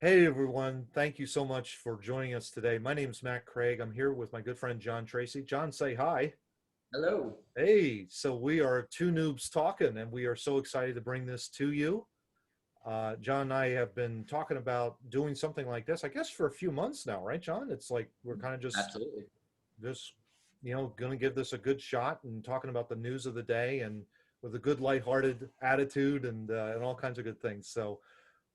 Hey everyone, thank you so much for joining us today. My name is Matt Craig. I'm here with my good friend John Tracy. John, say hi. Hello. Hey, so we are two noobs talking, and we are so excited to bring this to you. John and I have been talking about doing something like this, I guess, for a few months now, right, John? It's like we're kind of Absolutely. just going to give this a good shot and talking about the news of the day and with a good lighthearted attitude and all kinds of good things. So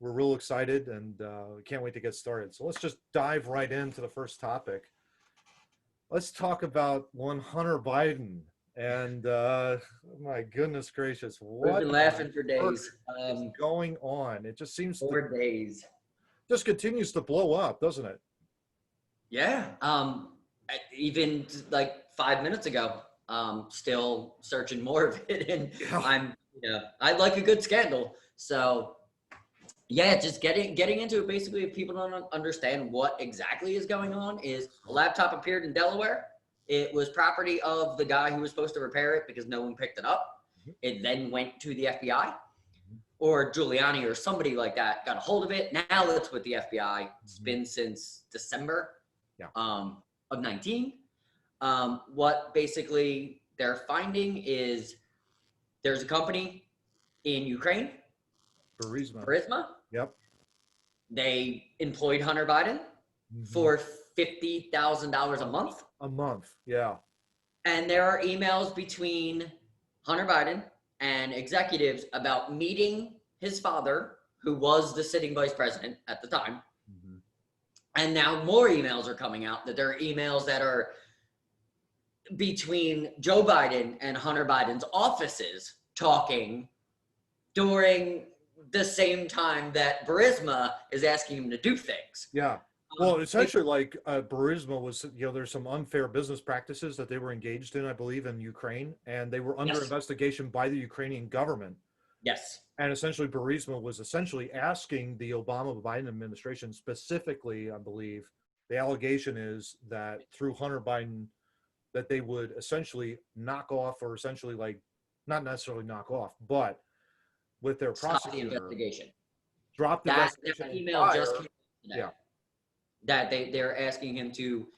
we're real excited and can't wait to get started. So let's just dive right into the first topic. Let's talk about one Hunter Biden. And my goodness gracious, We've what been on laughing for earth days. is going on? It just seems to 4 days. just continues to blow up, doesn't it? Yeah. Even like 5 minutes ago, still searching more of it, and Yeah. I like a good scandal. So yeah, just getting into it. Basically, if people don't understand what exactly is going on, is a laptop appeared in Delaware. It was property of the guy who was supposed to repair it because no one picked it up. It then went to the FBI. Or Giuliani or somebody like that got a hold of it. Now it's with the FBI. It's been since December Yeah. Of 19. What basically they're finding is there's a company in Ukraine, Burisma. Burisma. Yep. They employed Hunter Biden for $50,000 a month. A month. Yeah. And there are emails between Hunter Biden and executives about meeting his father, who was the sitting vice president at the time. And now more emails are coming out that there are emails that are between Joe Biden and Hunter Biden's offices talking during the same time that Burisma is asking him to do things. Yeah. Well, essentially, like Burisma was, there's some unfair business practices that they were engaged in, I believe, in Ukraine, and they were under Yes. investigation by the Ukrainian government. Yes. And essentially, Burisma was essentially asking the Obama-Biden administration, specifically, I believe, the allegation is that through Hunter Biden, that they would essentially knock off, or essentially, like, not necessarily knock off, but with their Stop the prosecutor, investigation. drop the That investigation email just came today. Yeah. That they're asking him to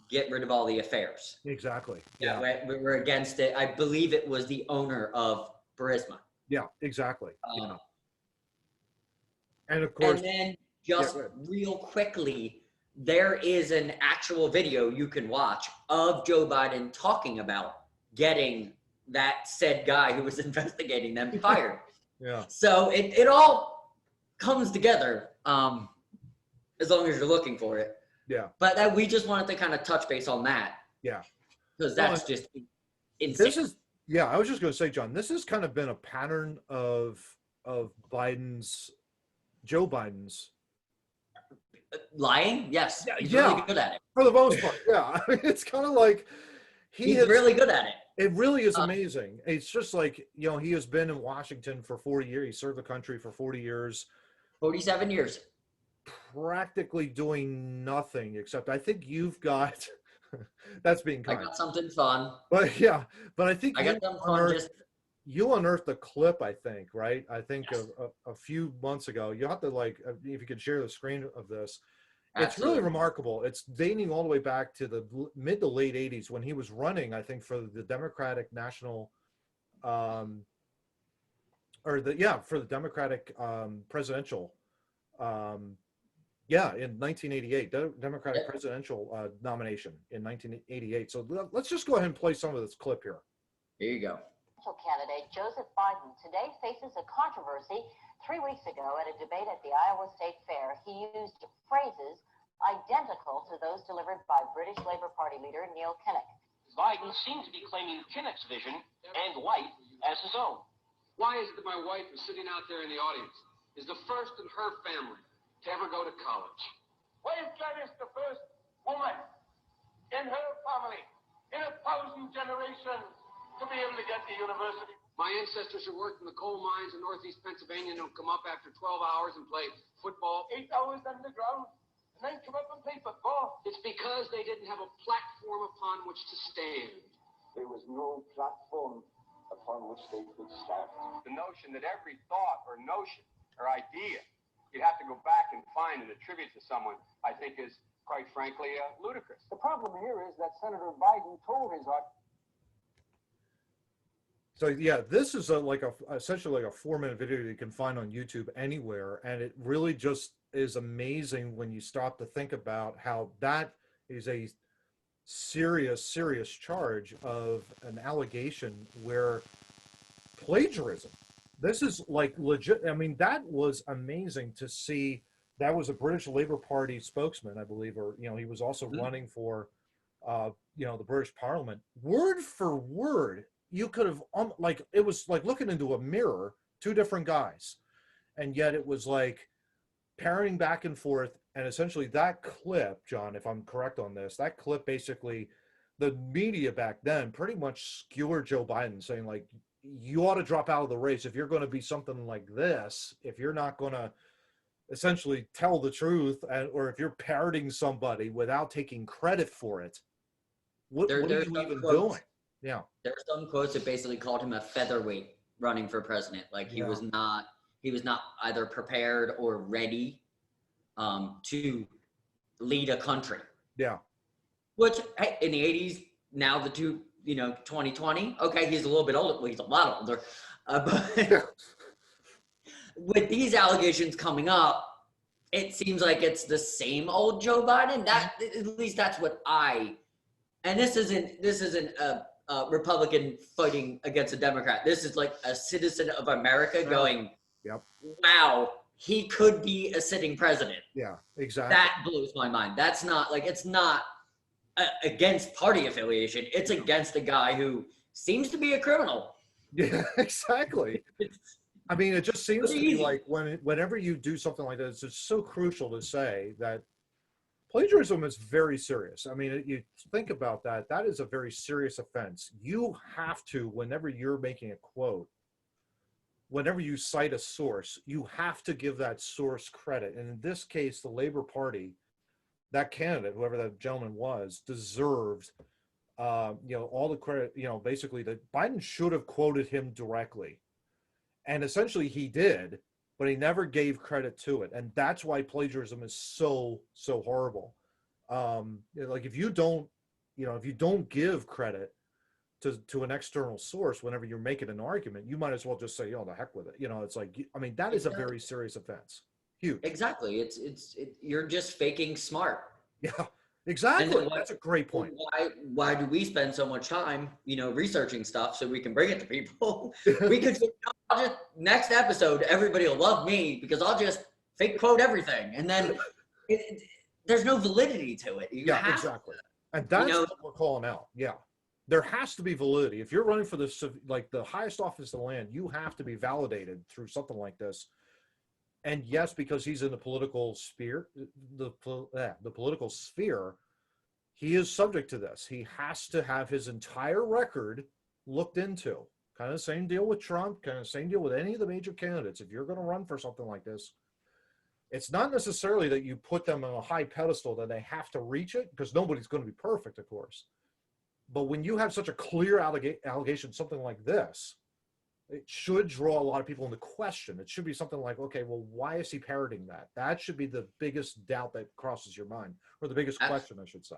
get rid of all the affairs. Exactly. Yeah, we're against it. I believe it was the owner of Burisma. Yeah, exactly. Yeah. And of course, and then just real quickly, there is an actual video you can watch of Joe Biden talking about getting that said guy who was investigating them fired. Yeah. So it all comes together, as long as you're looking for it. Yeah. But we just wanted to kind of touch base on that. Yeah. Because that's just insane. This is, yeah, I was just going to say, John, this has kind of been a pattern of Joe Biden's lying. Yes, yeah, he's really good at it. For the most part, yeah. It's kind of like he's really good at it. It really is amazing. It's just like, he has been in Washington for 40 years. He served the country for 40 years. 47 years. Practically doing nothing except, I think you've got, that's being kind. I got something fun. But yeah, but I think I got something fun. You unearthed a clip, I think, right? I think yes. a few months ago. You'll have to, like, if you could share the screen of this. Absolutely. It's really remarkable. It's dating all the way back to the mid to late 80s when he was running, I think, for the Democratic National, for the Democratic presidential, in 1988, Democratic presidential nomination in 1988. So let's just go ahead and play some of this clip here. Here you go. Candidate Joseph Biden today faces a controversy. 3 weeks ago at a debate at the Iowa State Fair, he used phrases identical to those delivered by British Labour Party leader Neil Kinnock. Biden seems to be claiming Kinnock's vision and life as his own. Why is it that my wife is sitting out there in the audience, is the first in her family to ever go to college? Why is Gladys the first woman in her family in 1,000 generations to be able to get to university? My ancestors who worked in the coal mines in northeast Pennsylvania don't come up after 12 hours and play football. 8 hours underground, and then come up and play football. It's because they didn't have a platform upon which to stand. There was no platform upon which they could stand. The notion that every thought or notion or idea you have to go back and find and attribute to someone, I think is, quite frankly, ludicrous. The problem here is that Senator Biden told his So yeah, this is essentially like a 4-minute video you can find on YouTube anywhere, and it really just is amazing when you stop to think about how that is a serious charge of an allegation where plagiarism. This is like legit. I mean, that was amazing to see. That was a British Labour Party spokesman, I believe, or he was also running for, the British Parliament. Word for word, you could have like it was like looking into a mirror, two different guys, and yet it was like parroting back and forth. And essentially, that clip, John, if I'm correct on this, that clip basically, the media back then pretty much skewered Joe Biden, saying like, you ought to drop out of the race if you're going to be something like this, if you're not going to essentially tell the truth, or if you're parroting somebody without taking credit for it. What are you even doing? Yeah. There are some quotes that basically called him a featherweight running for president. Like he was not either prepared or ready to lead a country. Yeah. Which, hey, in the 80s, now 2020, okay, he's a little bit older. Well, he's a lot older. But with these allegations coming up, it seems like it's the same old Joe Biden. That, at least that's what and this isn't a Republican fighting against a Democrat. This is like a citizen of America going, wow, he could be a sitting president. Yeah, exactly. That blows my mind. That's not like, it's not against party affiliation. It's against a guy who seems to be a criminal. Yeah, exactly. I mean, it just seems to be like whenever you do something like this, it's so crucial to say that plagiarism is very serious. I mean, you think about that, that is a very serious offense. You have to, whenever you're making a quote, whenever you cite a source, you have to give that source credit. And in this case, the Labor Party, that candidate, whoever that gentleman was, deserved all the credit. Basically, that Biden should have quoted him directly. And essentially he did, but he never gave credit to it. And that's why plagiarism is so horrible. Like if you don't give credit to an external source whenever you're making an argument, you might as well just say, the heck with it. It's like, I mean, that is a very serious offense. Huge. Exactly. You're just faking smart. Yeah, exactly. That's a great point. Why do we spend so much time, researching stuff so we can bring it to people? We could, I'll just, next episode, everybody will love me because I'll just fake quote everything. And then there's no validity to it. Exactly. And that's what we're calling out. Yeah. There has to be validity. If you're running for the highest office in the land, you have to be validated through something like this. And yes, because he's in the political sphere, the political sphere, he is subject to this. He has to have his entire record looked into. Kind of the same deal with Trump, kind of the same deal with any of the major candidates. If you're going to run for something like this, it's not necessarily that you put them on a high pedestal that they have to reach it, because nobody's going to be perfect, of course. But when you have such a clear allegation, something like this, it should draw a lot of people into question. It should be something like, okay, well, why is he parroting that? That should be the biggest doubt that crosses your mind, or the biggest question, I should say.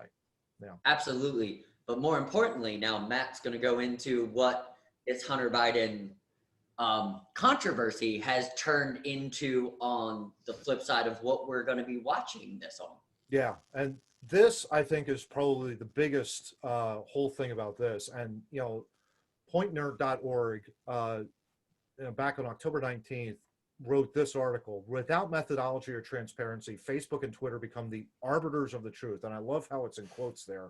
Yeah. Absolutely. But more importantly, now Matt's going to go into what this Hunter Biden controversy has turned into on the flip side of what we're going to be watching this on. Yeah. And this, I think, is probably the biggest whole thing about this. And, pointnerd.org, back on October 19th, wrote this article: without methodology or transparency, Facebook and Twitter become the arbiters of the truth. And I love how it's in quotes there.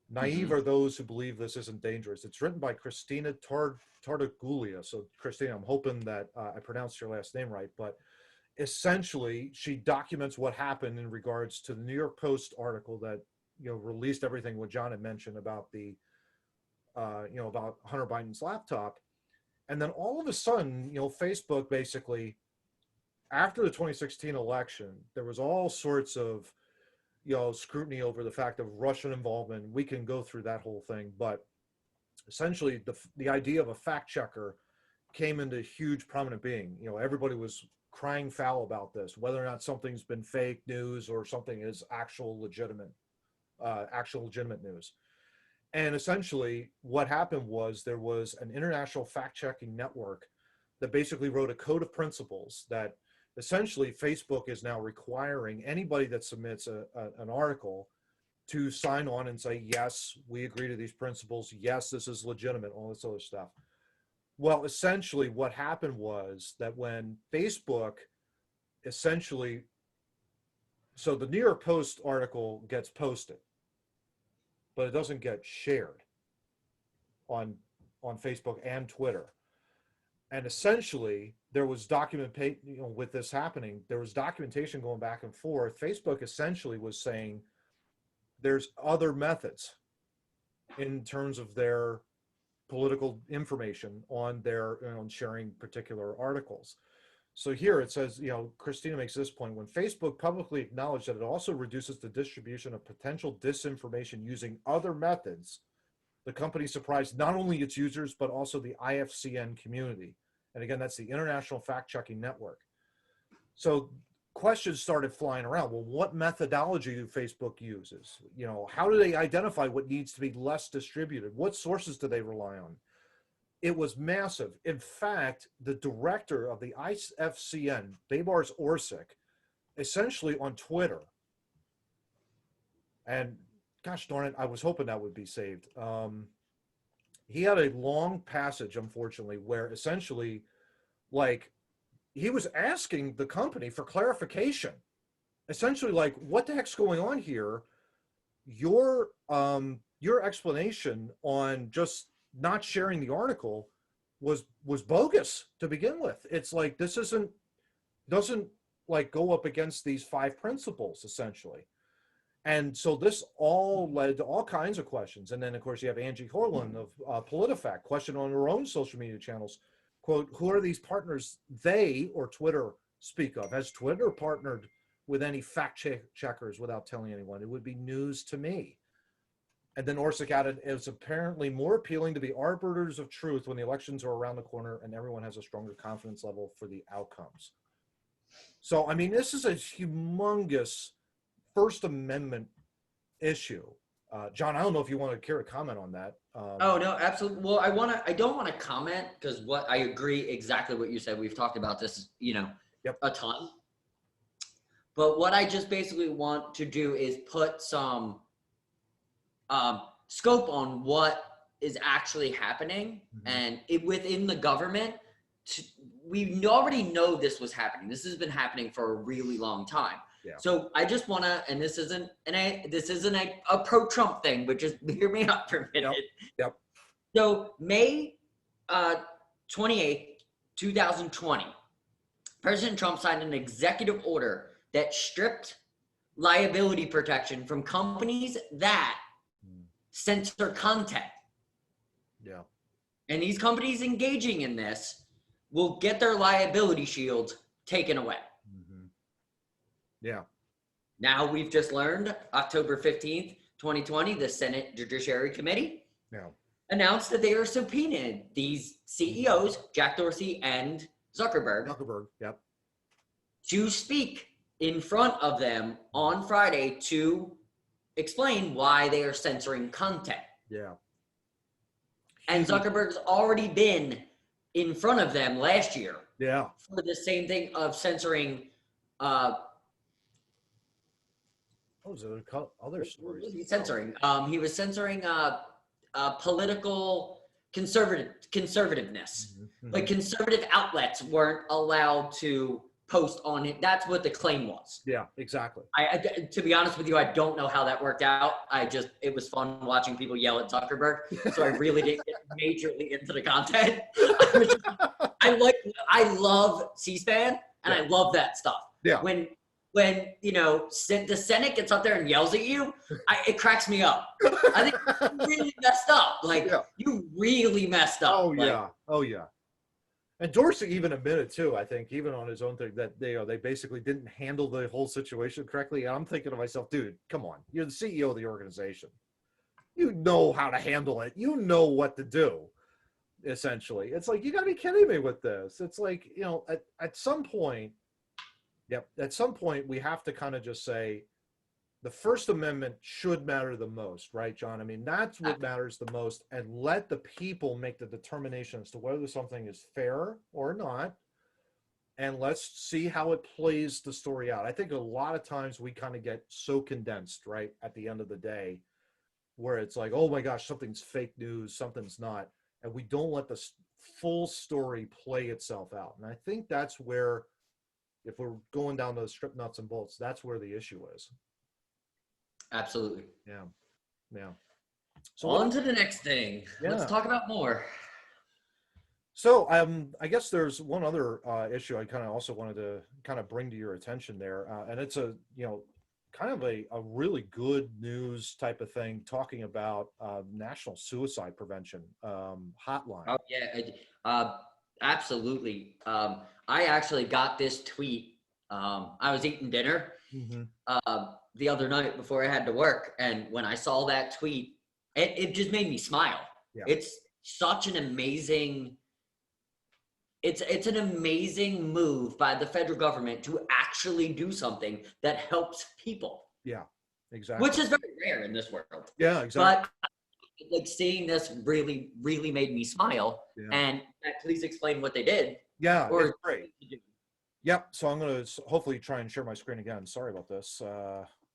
Naive are those who believe this isn't dangerous. It's written by Christina Tartaglia. So Christina, I'm hoping that I pronounced your last name right, but essentially she documents what happened in regards to the New York Post article that, released everything what John had mentioned about the, about Hunter Biden's laptop. And then all of a sudden, Facebook basically, after the 2016 election, there was all sorts of, scrutiny over the fact of Russian involvement. We can go through that whole thing, but essentially the idea of a fact checker came into huge prominent being. Everybody was crying foul about this, whether or not something's been fake news or something is actual legitimate news. And essentially what happened was there was an international fact-checking network that basically wrote a code of principles that essentially Facebook is now requiring anybody that submits an article to sign on and say, yes, we agree to these principles. Yes, this is legitimate, all this other stuff. Well, essentially what happened was that when Facebook essentially, so the New York Post article gets posted, but it doesn't get shared on Facebook and Twitter. And essentially there was with this happening, there was documentation going back and forth. Facebook essentially was saying there's other methods in terms of their political information on their, on sharing particular articles. So here it says, Christina makes this point: when Facebook publicly acknowledged that it also reduces the distribution of potential disinformation using other methods, the company surprised not only its users, but also the IFCN community. And again, that's the International Fact-Checking Network. So questions started flying around. Well, what methodology do Facebook uses? How do they identify what needs to be less distributed? What sources do they rely on? It was massive. In fact, the director of the IFCN, Babars Orsic, essentially on Twitter, and gosh darn it, I was hoping that would be saved. He had a long passage, unfortunately, where essentially, like, he was asking the company for clarification. Essentially, like, what the heck's going on here? Your explanation on just not sharing the article was bogus to begin with. It's like, this doesn't like go up against these 5 principles, essentially. And so this all led to all kinds of questions. And then, of course, you have Angie Horland of PolitiFact question on her own social media channels. Quote, who are these partners they or Twitter speak of? Has Twitter partnered with any fact checkers without telling anyone? It would be news to me. And then Orsic added, it's apparently more appealing to be arbiters of truth when the elections are around the corner and everyone has a stronger confidence level for the outcomes. So, I mean, this is a humongous First Amendment issue. John, I don't know if you want to care to comment on that. Oh no, absolutely. Well, I don't want to comment because I agree exactly what you said. We've talked about this, Yep. a ton. But what I just basically want to do is put some scope on what is actually happening, and within the government. We already know this was happening. This has been happening for a really long time. Yeah. So I just want to, and this isn't a pro-Trump thing, but just hear me out for a minute. Yep. So May 28th, 2020, President Trump signed an executive order that stripped liability protection from companies that censor content. Yeah. And these companies engaging in this will get their liability shields taken away. Yeah. Now we've just learned October 15th, 2020, the Senate Judiciary Committee announced that they are subpoenaed these CEOs, Jack Dorsey and Zuckerberg, Yep. to speak in front of them on Friday to explain why they are censoring content. Yeah. And Zuckerberg's already been in front of them last year. Yeah. For the same thing of censoring. What was it? Other stories. was he censoring? He was censoring political conservativeness. Like conservative outlets weren't allowed to post on it. That's what the claim was. Yeah, exactly. I to be honest with you, I don't know how that worked out. It was fun watching people yell at Zuckerberg. So I really didn't get majorly into the content. I love C-SPAN and I love that stuff. Yeah. When the Senate gets up there and yells at you, it cracks me up. I think you really messed up. Like you really messed up. Oh yeah. Oh yeah. And Dorsey even admitted too, I think, even on his own thing, that they basically didn't handle the whole situation correctly. And I'm thinking to myself, dude, come on. You're the CEO of the organization. You know how to handle it. You know what to do, essentially. It's like, you got to be kidding me with this. It's like, at some point, Yep. At some point, we have to kind of just say the First Amendment should matter the most, right, John? I mean, that's what matters the most, and let the people make the determination as to whether something is fair or not. And let's see how it plays the story out. I think a lot of times we kind of get so condensed, right, at the end of the day, where it's like, oh my gosh, something's fake news, something's not. And we don't let the full story play itself out. And I think that's where, if we're going down those strip nuts and bolts, that's where the issue is. Absolutely. Yeah. Yeah. So On to the next thing. Let's Yeah. talk about more. So I guess there's one other issue I kind of also wanted to kind of bring to your attention there, and it's a kind of a really good news type of thing, talking about National Suicide Prevention Hotline. Oh yeah, absolutely. I actually got this tweet. I was eating dinner Mm-hmm. the other night before I had to work, and when I saw that tweet, it just made me smile. Yeah. It's such an amazing. It's an amazing move by the federal government to actually do something that helps people. Yeah, exactly. Which is very rare in this world. Yeah, exactly. But like seeing this really, really made me smile. Yeah. And please explain what they did. Yeah, Or it's great. Yep. So I'm going to hopefully try and share my screen again. Sorry about this.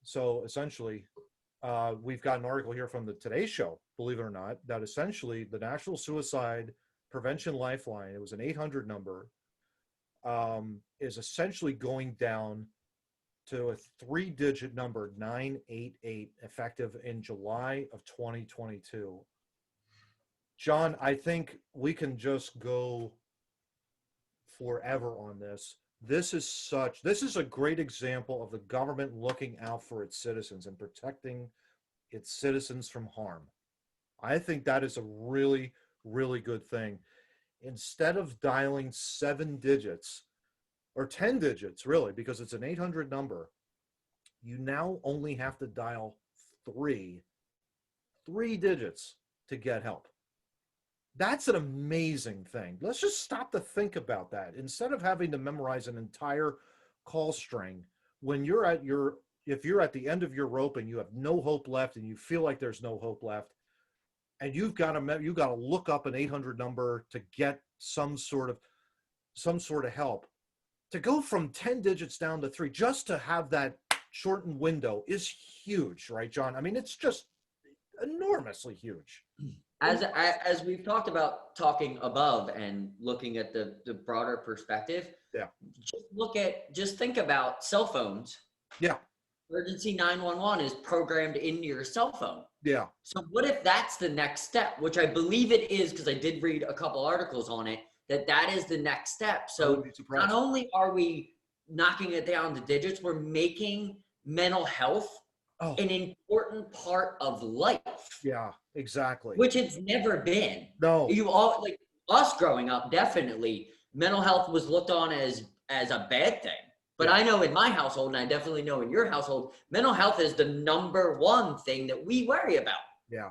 So essentially, we've got an article here from the Today Show, believe it or not, that essentially the National Suicide Prevention Lifeline, it was an 800 number, is essentially going down to a 3-digit number, 988, effective in July of 2022. John, I think we can just go forever on this. This is a great example of the government looking out for its citizens and protecting its citizens from harm. I think that is a really, really good thing. Instead of dialing 7 digits or 10 digits, really, because it's an 800 number, you now only have to dial three digits to get help. That's an amazing thing. Let's just stop to think about that. Instead of having to memorize an entire call string, when you're if you're at the end of your rope and you have no hope left and you feel like there's no hope left, and you've got to look up an 800 number to get some sort of help, to go from 10 digits down to 3 just to have that shortened window is huge, right, John? I mean, it's just enormously huge. As we've talked about, talking above and looking at the broader perspective, Yeah. Just think about cell phones. Yeah. Emergency 911 is programmed into your cell phone. Yeah. So what if that's the next step, which I believe it is, because I did read a couple articles on it, that is the next step. So not only are we knocking it down to digits, we're making mental health an important part of life. Yeah, exactly. Which it's never been. No. You all, like us growing up, definitely mental health was looked on as a bad thing. But I know in my household, and I definitely know in your household, mental health is the number one thing that we worry about. Yeah.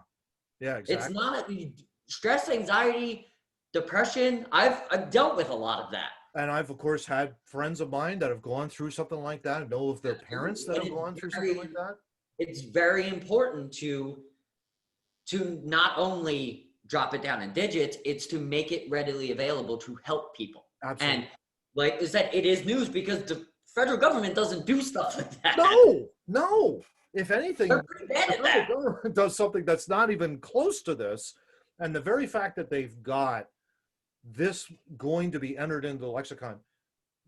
Yeah, exactly. It's not stress, anxiety, depression. I've dealt with a lot to And I've, of course, had friends of mine that have gone through something like that. I know of their parents that have gone through something like that. It's very important to not only drop it down in digits, it's to make it readily available to help people. Absolutely. And like I said, it is news because the federal government doesn't do stuff like that. No. If anything, They're pretty bad at that. The government does something that's not even close to this. And the very fact that they've got this going to be entered into the lexicon,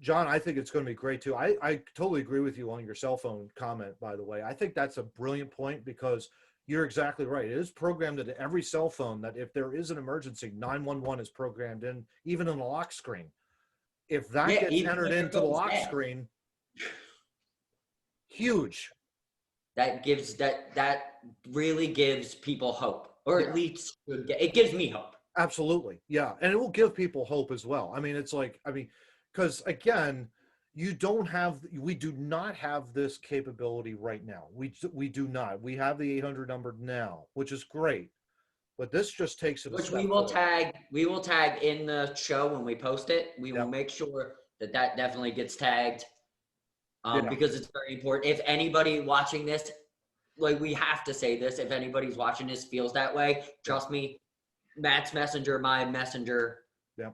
John, I think it's going to be great too. I totally agree with you on your cell phone comment, by the way. I think that's a brilliant point because you're exactly right. It is programmed into every cell phone that if there is an emergency, 911 is programmed in, even in the lock screen. If that gets entered into the lock screen, huge. That really gives people hope, or at least it gives me hope. Absolutely. Yeah. And it will give people hope as well. I mean, it's like, because again, we do not have this capability right now. We do not. We have the 800 number now, which is great, but this just takes it. Which we will tag in the show when we post it. We will make sure that definitely gets tagged. because it's very important. If anybody watching this, like, we have to say this, if anybody's watching this feels that way, trust me, Matt's messenger, my messenger. Yeah.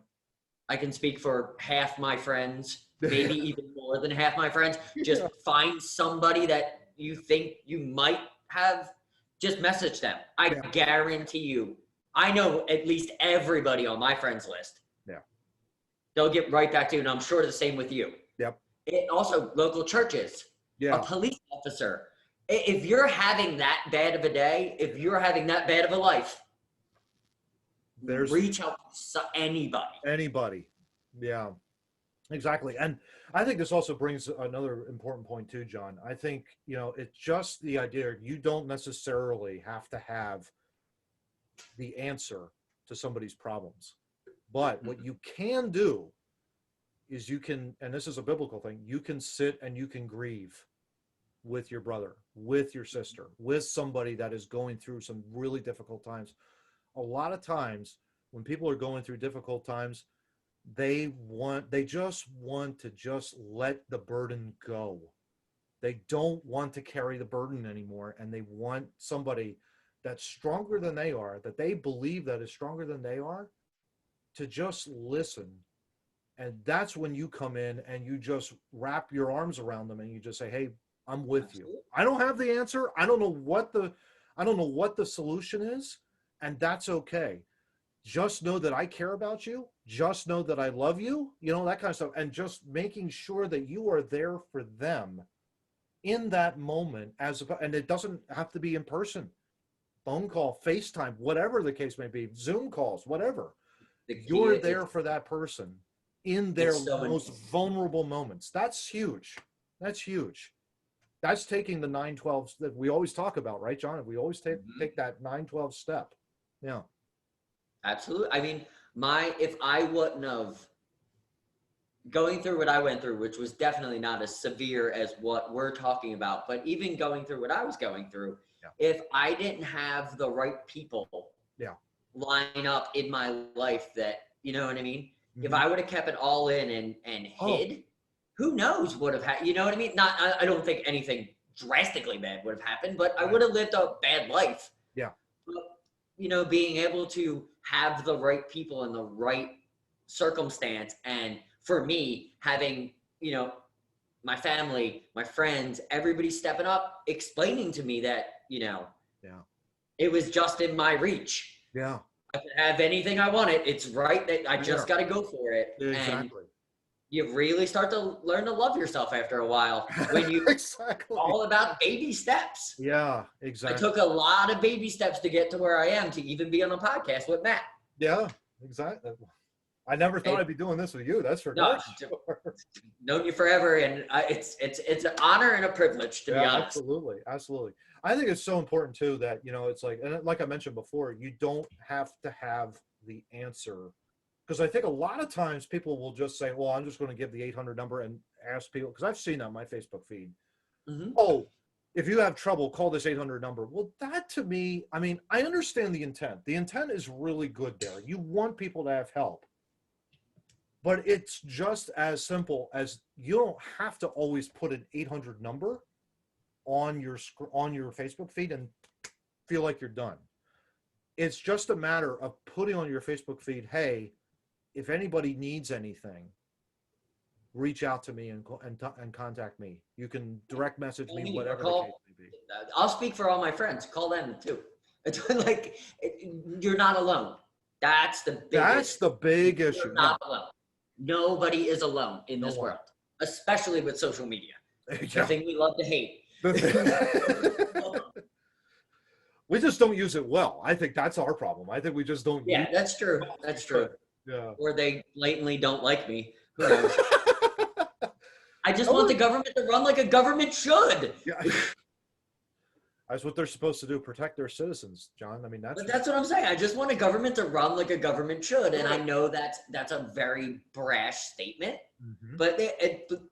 I can speak for half my friends, maybe even more than half my friends. Just find somebody that you think you might have, just message them. I guarantee you, I know at least everybody on my friends list. Yeah. They'll get right back to you, and I'm sure the same with you. Yep. Also, local churches, a police officer. If you're having that bad of a day, if you're having that bad of a life, reach out to anybody. Yeah, exactly. And I think this also brings another important point too, John. I think, it's just the idea you don't necessarily have to have the answer to somebody's problems, but what you can do is you can, and this is a biblical thing, you can sit and you can grieve with your brother, with your sister, with somebody that is going through some really difficult times. A lot of times when people are going through difficult times, they just want to just let the burden go. They don't want to carry the burden anymore. And they want somebody that's stronger than they are, that they believe that is stronger than they are, to just listen. And that's when you come in and you just wrap your arms around them and you just say, hey, I'm with you. I don't have the answer. I don't know what the solution is, and that's okay. Just know that I care about you. Just know that I love you, that kind of stuff. And just making sure that you are there for them in that moment, and it doesn't have to be in person. Phone call, FaceTime, whatever the case may be, Zoom calls, whatever. You're there for that person in their most vulnerable moments. That's huge. That's huge. That's taking the 9-12 that we always talk about, right, John? We always take that 9-12 step. Yeah. Absolutely. I mean, if I wouldn't have going through what I went through, which was definitely not as severe as what we're talking about, but even going through what I was going through, if I didn't have the right people line up in my life that, you know what I mean? Mm-hmm. If I would have kept it all in and hid, who knows what have happened? You know what I mean? I don't think anything drastically bad would have happened, but I would have lived a bad life. Yeah. But, being able to have the right people in the right circumstance, and for me, having, my family, my friends, everybody stepping up, explaining to me that, it was just in my reach. Yeah. I can have anything I wanted. It's right that I just got to go for it. Exactly. And you really start to learn to love yourself after a while when you all about baby steps. Yeah, exactly. I took a lot of baby steps to get to where I am, to even be on a podcast with Matt. Yeah, exactly. I never thought I'd be doing this with you. That's for sure. Known you forever, and it's an honor and a privilege to be honest. Absolutely. I think it's so important too that it's like, and like I mentioned before, you don't have to have the answer, because I think a lot of times people will just say, "Well, I'm just going to give the 800 number and ask people," because I've seen that on my Facebook feed. Mm-hmm. Oh, if you have trouble, call this 800 number. Well, that to me, I mean, I understand the intent. The intent is really good there. You want people to have help. But it's just as simple as you don't have to always put an 800 number on your Facebook feed and feel like you're done. It's just a matter of putting on your Facebook feed, hey, if anybody needs anything, reach out to me and contact me. You can direct message me, whatever the case may be. I'll speak for all my friends. Call them too. It's like, you're not alone. That's the big issue. You're not alone. Nobody is alone in this world, especially with social media. The thing we love to hate. We just don't use it well. I think that's our problem. I think we just don't. Yeah, that's true. That's true. Yeah. Or they blatantly don't like me. Who knows? I just want the government to run like a government should. Yeah. That's what they're supposed to do, protect their citizens, John. I mean, that's what I'm saying. I just want a government to run like a government should. And I know that's a very brash statement, but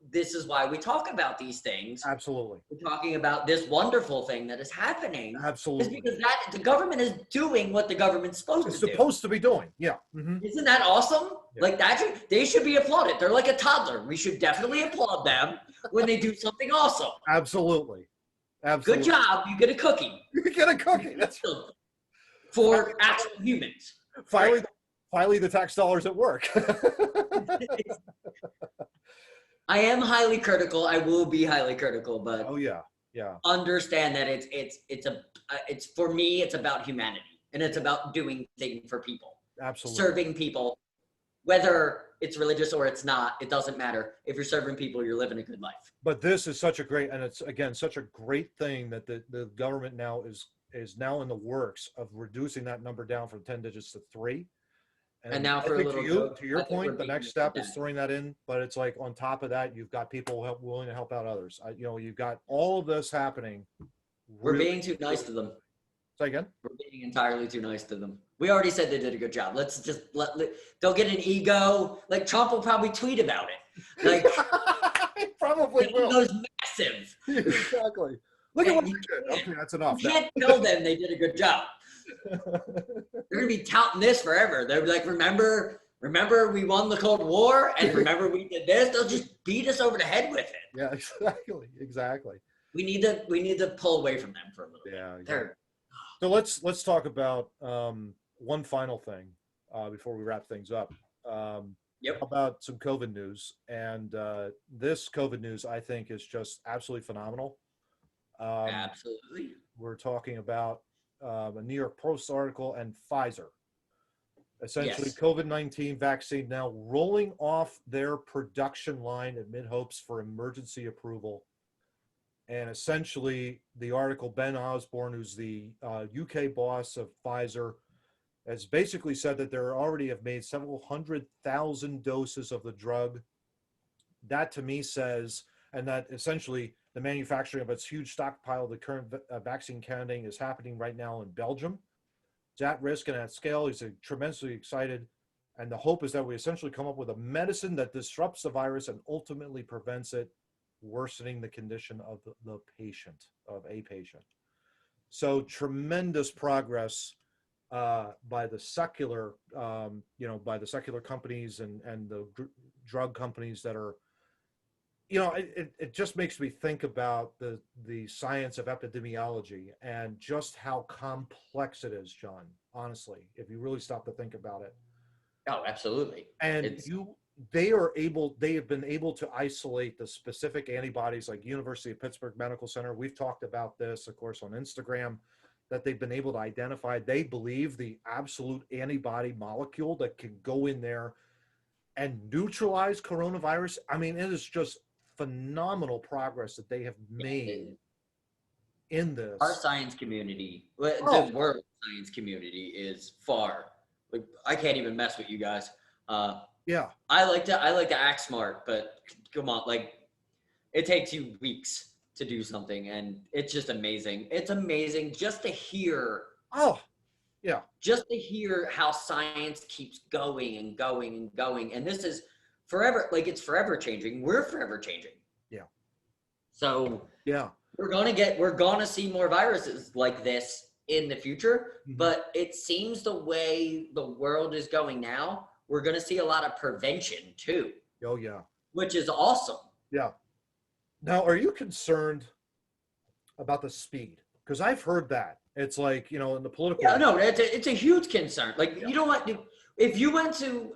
this is why we talk about these things. Absolutely. We're talking about this wonderful thing that is happening. Absolutely. It's because the government is doing what the government's supposed to do. It's supposed to be doing. Yeah. Isn't that awesome? Yeah. Like they should be applauded. They're like a toddler. We should definitely applaud them when they do something awesome. Absolutely. Good Absolutely. job. You get a cookie. You get a cookie. That's For actual humans. finally the tax dollars at work. I am highly critical. I will be highly critical, but Oh yeah. Yeah. understand that it's for me, it's about humanity, and it's about doing things for people, Absolutely. serving people, whether it's religious or it's not, it doesn't matter. If you're serving people, you're living a good life. But this is such a great, and it's again such a great thing that the government now is now in the works of reducing that number down from 10 digits to 3. And now for a I think little to joke, your I think we're point, the beating next it step to is death. throwing that in, but it's like on top of that, you've got people willing to help out others. You've got all of this happening. We're really- being too nice to them. Say again? We're being entirely too nice to them. We already said they did a good job. Let's just they'll get an ego. Like Trump will probably tweet about it. Like Probably the will. ego's massive. Exactly. Look at what You we did. can't- Okay, that's enough. You can't tell them they did a good job. They're gonna be touting this forever. They're like, remember we won the Cold War, and remember we did this. They'll just beat us over the head with it. Yeah, exactly. We need to pull away from them for a little bit. Yeah. Exactly. They're So let's talk about one final thing before we wrap things up. Yep. About some COVID news, and this COVID news I think is just absolutely phenomenal. absolutely. We're talking about a New York Post article and Pfizer. Essentially, Yes. COVID-19 vaccine now rolling off their production line amid hopes for emergency approval. And essentially, the article, Ben Osborne, who's the UK boss of Pfizer, has basically said that they already have made several 100,000 doses of the drug. That to me says, and that essentially the manufacturing of its huge stockpile of the current vaccine candidate is happening right now in Belgium. It's at risk and at scale. He's tremendously excited. And the hope is that we essentially come up with a medicine that disrupts the virus and ultimately prevents it worsening the condition of the patient, of a patient. So tremendous progress by the secular, by the secular companies and the drug companies that are, it just makes me think about the science of epidemiology and just how complex it is, John, honestly, if you really stop to think about it. Oh, absolutely. And they have been able to isolate the specific antibodies, like University of Pittsburgh Medical Center. We've talked about this, of course, on Instagram, that they've been able to identify, they believe, the absolute antibody molecule that can go in there and neutralize coronavirus. I mean, it is just phenomenal progress that they have made in this. Our science community, the world science community is far. Like, I can't even mess with you guys. Yeah. I like to act smart, but come on, like it takes you weeks to do something, and it's just amazing. It's amazing just to hear. Oh, yeah. Just to hear how science keeps going and going and going, and this is forever. Like, it's forever changing. We're forever changing. Yeah. So yeah, we're gonna see more viruses like this in the future. Mhm. But it seems the way the world is going now, we're going to see a lot of prevention too. Oh, yeah. Which is awesome. Yeah. Now, are you concerned about the speed? Because I've heard that. It's like, in the political. Yeah, no, it's a huge concern. Like, you know what? If you went to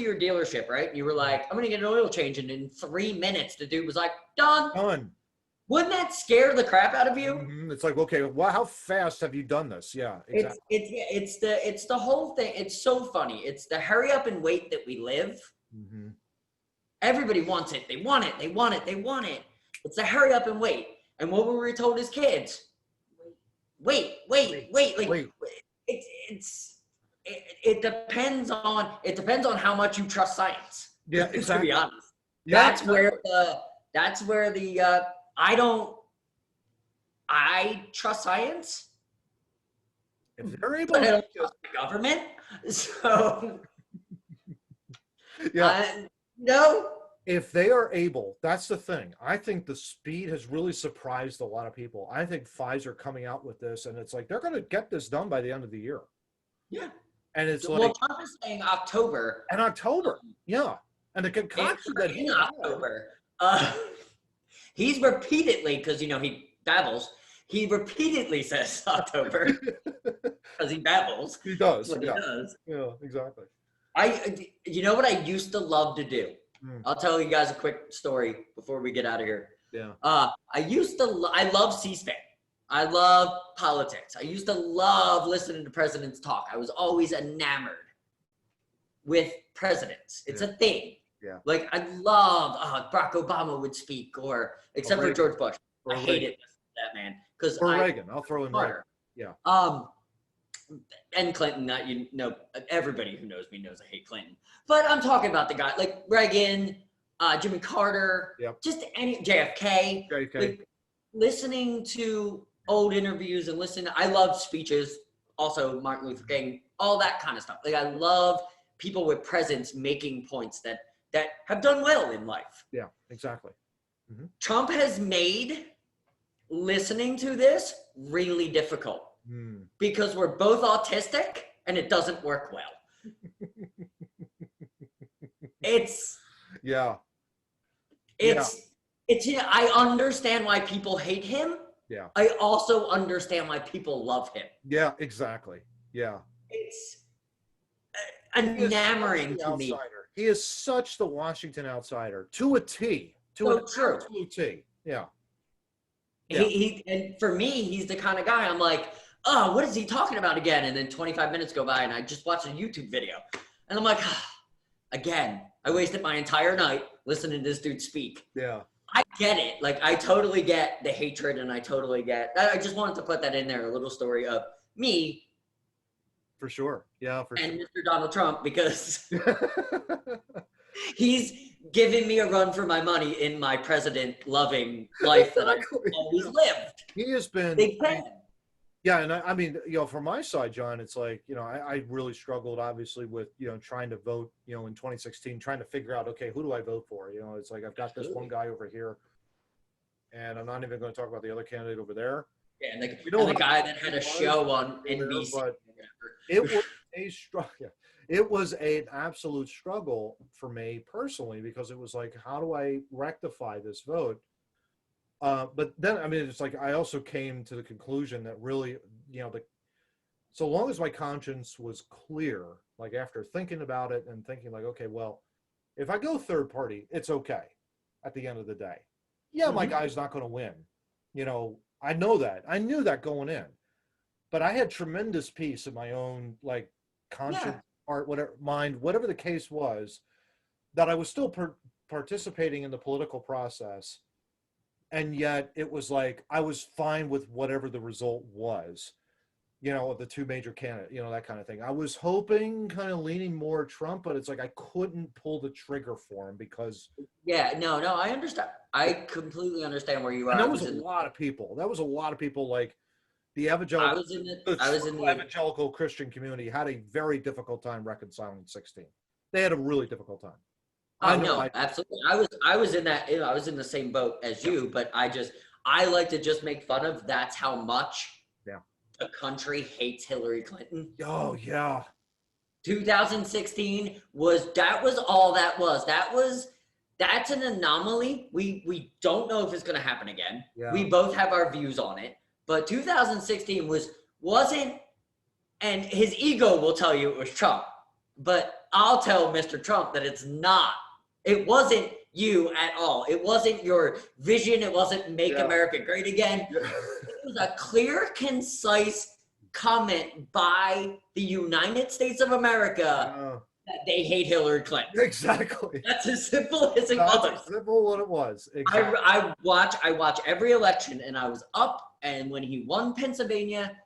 your dealership, right? And you were like, I'm going to get an oil change, and in 3 minutes, the dude was like, done. Wouldn't that scare the crap out of you? Mm-hmm. It's like, okay, well, how fast have you done this? Yeah, exactly. It's the whole thing. It's so funny. It's the hurry up and wait that we live. Mm-hmm. Everybody wants it. They want it. They want it. They want it. It's the hurry up and wait. And what were we told as kids? Wait. Like, wait. It depends on how much you trust science. Yeah, exactly. To be honest, Yeah, that's where the I trust science. If they're able But I to, don't trust the government. So yeah. no. If they are able, that's the thing. I think the speed has really surprised a lot of people. I think Pfizer coming out with this, and it's like they're going to get this done by the end of the year. Yeah. And it's Well, like, Trump is saying October. in October, yeah. And the It's concoction that he in had, October. He's repeatedly, because he babbles. He repeatedly says October because he babbles. he does, That's what yeah, he does. yeah, exactly. You know what I used to love to do? Mm. I'll tell you guys a quick story before we get out of here. Yeah. I love C-SPAN. I love politics. I used to love listening to presidents talk. I was always enamored with presidents. It's a thing. Yeah. Like I love Barack Obama would speak, or except for George Bush. I hated that man because Reagan. I'll throw in Reagan. Yeah. And Clinton. Everybody who knows me knows I hate Clinton. But I'm talking about the guy like Reagan, Jimmy Carter, just any JFK. Like, listening to old interviews and I love speeches. Also, Martin Luther King, all that kind of stuff. Like I love people with presence making points that have done well in life. Yeah, exactly. Mm-hmm. Trump has made listening to this really difficult because we're both autistic and it doesn't work well. It's I understand why people hate him. Yeah. I also understand why people love him. Yeah, exactly. Yeah. It's enamoring to me. He is such the Washington outsider to a T. To an absolute T. Yeah. He and for me, he's the kind of guy I'm like, oh, what is he talking about again? And then 25 minutes go by and I just watched a YouTube video. And I'm like, again, I wasted my entire night listening to this dude speak. Yeah. I get it. Like, I totally get the hatred and I totally get I just wanted to put that in there, a little story of me. For sure. Yeah, for sure. And Mr. Donald Trump, because he's giving me a run for my money in my president-loving life that I've always lived. He has been big fan. Yeah, and I mean, from my side, John, it's like, I really struggled, obviously, with, trying to vote, in 2016, trying to figure out, okay, who do I vote for? It's like, I've got this one guy over here, and I'm not even going to talk about the other candidate over there. Yeah, and the guy that had a show on NBC. But it was a struggle. It was an absolute struggle for me personally, because it was like, how do I rectify this vote? But then, I mean, it's like, I also came to the conclusion that really, so long as my conscience was clear, like after thinking about it and thinking like, okay, well, if I go third party, it's okay at the end of the day. Yeah, my guy's not going to win. I know that. I knew that going in. But I had tremendous peace in my own, like, conscience, heart, whatever, mind, whatever the case was, that I was still participating in the political process. And yet it was like, I was fine with whatever the result was, of the two major candidates, that kind of thing. I was hoping, kind of leaning more Trump, but it's like, I couldn't pull the trigger for him because. Yeah, no, I understand. I completely understand where you are. And that was a lot of people. Like the evangelical, evangelical Christian community had a very difficult time reconciling 16. They had a really difficult time. Oh no, absolutely. I was in that. I was in the same boat as you, but I like to just make fun of. That's how much the country hates Hillary Clinton. Oh yeah. 2016 was all that was. That's an anomaly. We don't know if it's going to happen again. Yeah. We both have our views on it, but 2016 wasn't. And his ego will tell you it was Trump, but I'll tell Mr. Trump that it's not. It wasn't you at all. It wasn't your vision. It wasn't make America great again. Yeah. It was a clear, concise comment by the United States of America that they hate Hillary Clinton. Exactly. That's as simple as it was. That's simple what it was. Exactly. I watch every election, and I was up, and when he won Pennsylvania,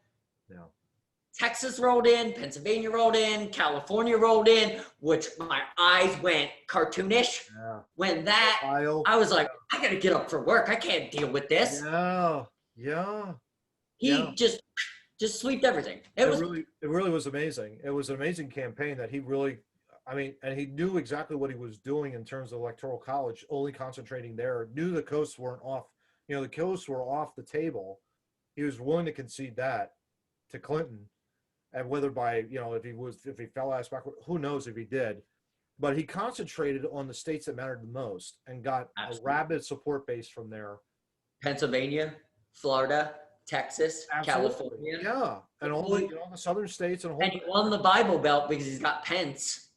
Texas rolled in, Pennsylvania rolled in, California rolled in, which my eyes went cartoonish. Yeah. When that, I was like, I gotta get up for work. I can't deal with this. Yeah. He just sweeped everything. It really was amazing. It was an amazing campaign that he really, and he knew exactly what he was doing in terms of electoral college, only concentrating there, knew the coasts weren't off, the coasts were off the table. He was willing to concede that to Clinton. and whether by, if he fell ass backward, who knows if he did, but he concentrated on the states that mattered the most and got Absolutely. a rabid support base from there. Pennsylvania, Florida, Texas, Absolutely. California. Yeah, and all the the southern states and a whole. And he won the Bible Belt because he's got Pence.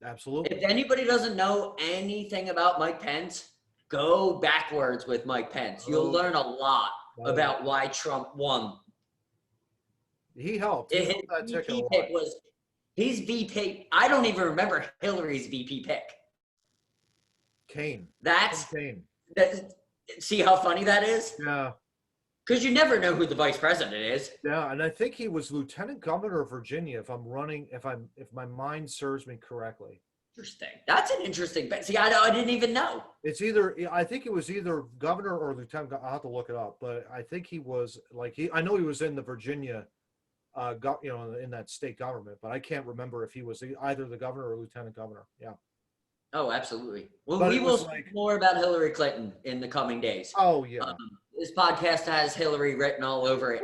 Absolutely. If anybody doesn't know anything about Mike Pence, go backwards with Mike Pence. You'll learn a lot about why Trump won. He helped. He helped that ticket a lot. Pick was his VP. I don't even remember Hillary's VP pick. Kane. That's Kane. See how funny that is? Yeah. Because you never know who the vice president is. Yeah, and I think he was lieutenant governor of Virginia. If my mind serves me correctly. Interesting. That's an interesting bet. See, I didn't even know. I think it was either governor or lieutenant. I'll have to look it up, but I think he was I know he was in the Virginia, in that state government, but I can't remember if he was either the governor or lieutenant governor. Yeah. Oh, absolutely. Well, But we will speak more about Hillary Clinton in the coming days. Oh yeah. This podcast has Hillary written all over it.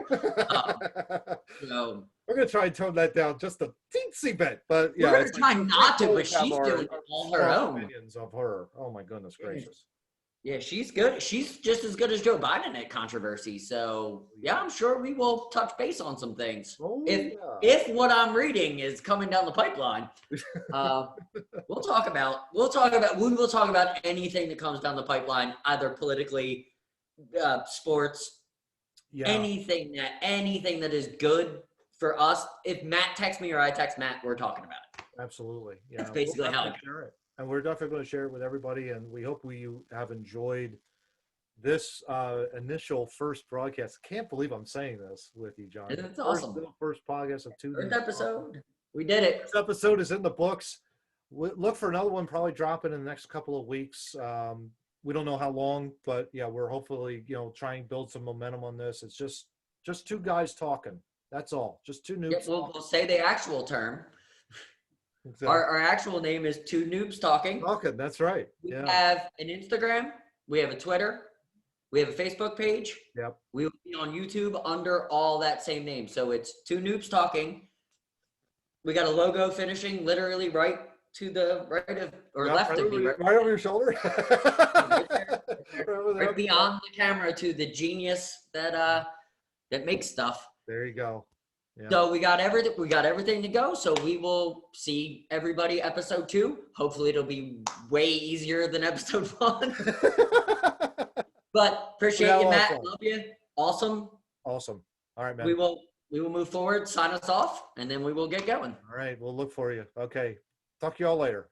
So we're gonna try and tone that down just a teensy bit, but yeah, we're gonna try not to, but she's doing it all her own. Opinions of her. Oh my goodness gracious. Yeah, she's good. She's just as good as Joe Biden at controversy. So yeah, I'm sure we will touch base on some things. Oh, If what I'm reading is coming down the pipeline, we'll talk about anything that comes down the pipeline, either politically, sports, anything that is good for us. If Matt texts me or I text Matt, we're talking about it. Absolutely. Yeah. That's basically how I share it. And we're definitely going to share it with everybody. And we hope you have enjoyed this initial first broadcast. I can't believe I'm saying this with you, John. It's awesome. First podcast of two. First episode. We did it. This episode is in the books. Look for another one probably dropping in the next couple of weeks. We don't know how long, but yeah, we're hopefully, trying to build some momentum on this. It's just two guys talking. That's all. Just two noobs. Yeah, we'll say the actual term. Exactly. Our actual name is Two Noobs Talking. Talking, that's right. We have an Instagram. We have a Twitter. We have a Facebook page. Yep. We will be on YouTube under all that same name. So it's Two Noobs Talking. We got a logo finishing literally right to the right of or left of me. Right over your shoulder. Right beyond the camera to the genius that makes stuff. There you go. Yeah. So we got everything to go. So we will see everybody episode 2. Hopefully it'll be way easier than episode 1. But appreciate you, Matt. Love you. Awesome. Awesome. All right, man. We will move forward, sign us off, and then we will get going. All right. We'll look for you. Okay. Talk to you all later.